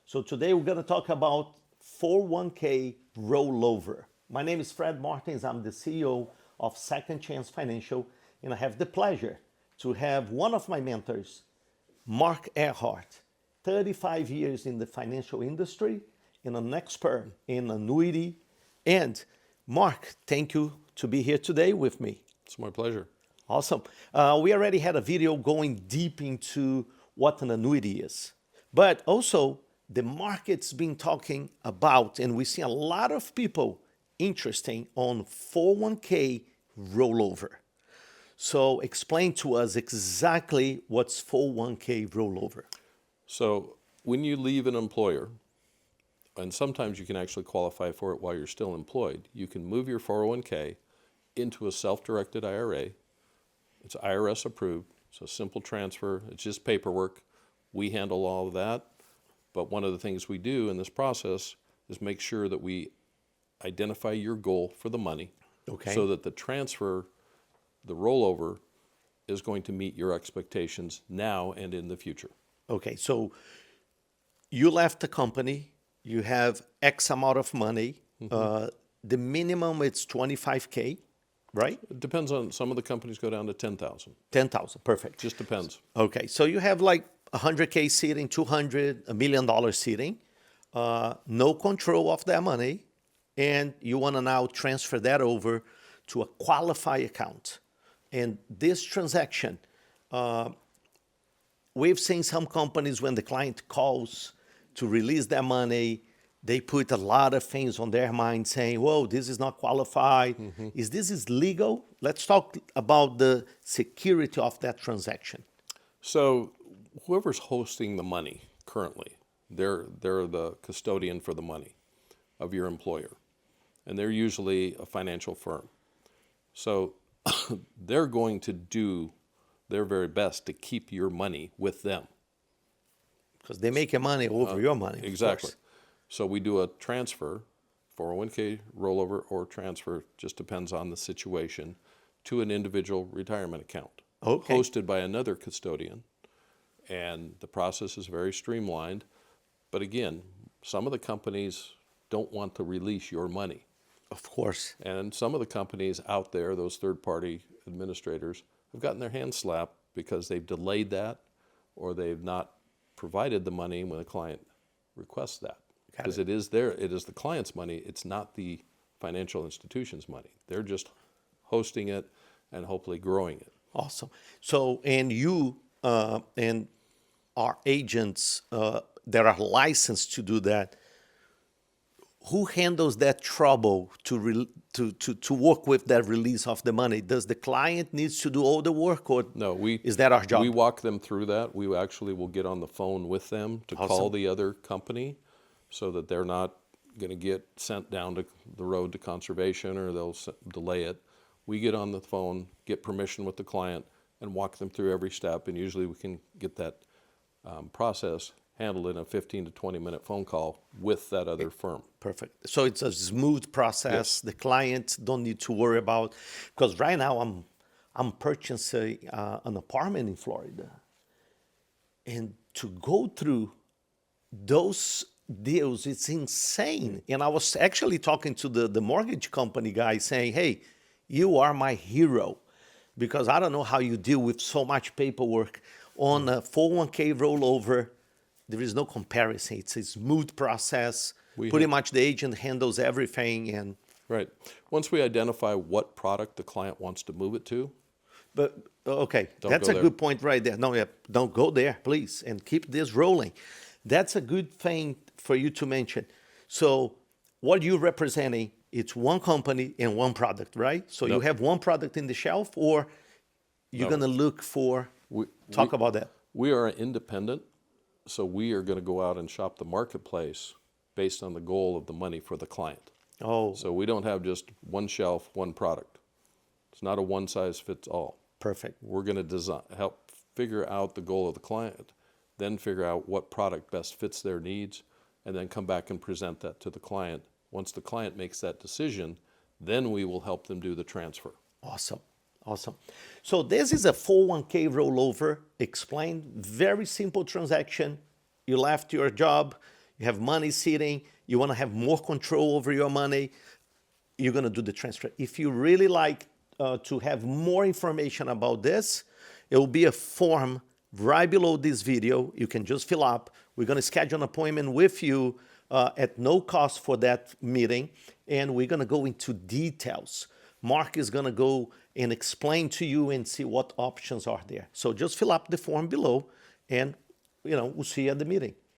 So today we're going to talk about 401k rollover. My name is Fred Martins. I'm the CEO of Second Chance Financial, and I have the pleasure to have one of my mentors, Mark Earhart, 35 years in the financial industry and an expert in annuity. And Mark, thank you to be here today with me. It's my pleasure. Awesome. We already had a video going deep into what an annuity is, but also the market's been talking about, and we see a lot of people interested on 401k rollover. So explain to us exactly what's 401k rollover. So when you leave an employer, and sometimes you can actually qualify for it while you're still employed, you can move your 401k into a self-directed IRA. It's IRS approved, so simple transfer. It's just paperwork. We handle all of that. But one of the things we do in this process is make sure that we identify your goal for the money, so that the transfer, the rollover, is going to meet your expectations now and in the future. Okay, so you left the company, you have X amount of money. The minimum it's 25K, right? It depends on, some of the companies go down to 10,000. 10,000, perfect. Just depends. Okay, so you have like 100K sitting, 200, $1 million sitting, no control of that money, and you want to now transfer that over to a qualified account. And this transaction, we've seen some companies when the client calls to release their money, they put a lot of things on their mind saying, whoa, this is not qualified. Is this legal? Let's talk about the security of that transaction. So whoever's hosting the money currently, they're the custodian for the money of your employer. And they're usually a financial firm. So they're going to do their very best to keep your money with them. Because they make money over your money. Exactly. So we do a transfer, 401k rollover or transfer, just depends on the situation, to an individual retirement account. Hosted by another custodian. And the process is very streamlined. But again, some of the companies don't want to release your money. Of course. And some of the companies out there, those third-party administrators, have gotten their hands slapped because they've delayed that or they've not provided the money when the client requests that. Because it is the client's money, it's not the financial institution's money. They're just hosting it and hopefully growing it. Awesome. So, and you and our agents that are licensed to do that, who handles that trouble to work with that release of the money? Does the client needs to do all the work, or no, is that our job? We walk them through that. We actually will get on the phone with them to call the other company so that they're not going to get sent down to the road to conservation or they'll delay it. We get on the phone, get permission with the client, and walk them through every step. And usually we can get that process handled in a 15 to 20 minute phone call with that other firm. Perfect. So it's a smooth process. Yes. The client don't need to worry about, because right now I'm purchasing an apartment in Florida, and to go through those deals, it's insane. And I was actually talking to the mortgage company guy saying, hey, you are my hero, because I don't know how you deal with so much paperwork on a 401k rollover. There is no comparison. It's a smooth process. Pretty much the agent handles everything. And right. Once we identify what product the client wants to move it to. But okay, that's a good point right there. No, don't go there, please, and keep this rolling. That's a good thing for you to mention. So what you're representing, it's one company and one product, right? So you have one product in the shelf, or you're going to look for, talk about that. We are independent. So we are going to go out and shop the marketplace based on the goal of the money for the client. So we don't have just one shelf, one product. It's not a one size fits all. Perfect. We're going to help figure out the goal of the client, then figure out what product best fits their needs, and then come back and present that to the client. Once the client makes that decision, then we will help them do the transfer. Awesome. Awesome. So this is a 401k rollover explained. Very simple transaction. You left your job, you have money sitting, you want to have more control over your money, you're going to do the transfer. If you really like to have more information about this, it will be a form right below this video. You can just fill up. We're going to schedule an appointment with you at no cost for that meeting, and we're going to go into details. Mark is going to go and explain to you and see what options are there. So just fill up the form below, and we'll see you at the meeting.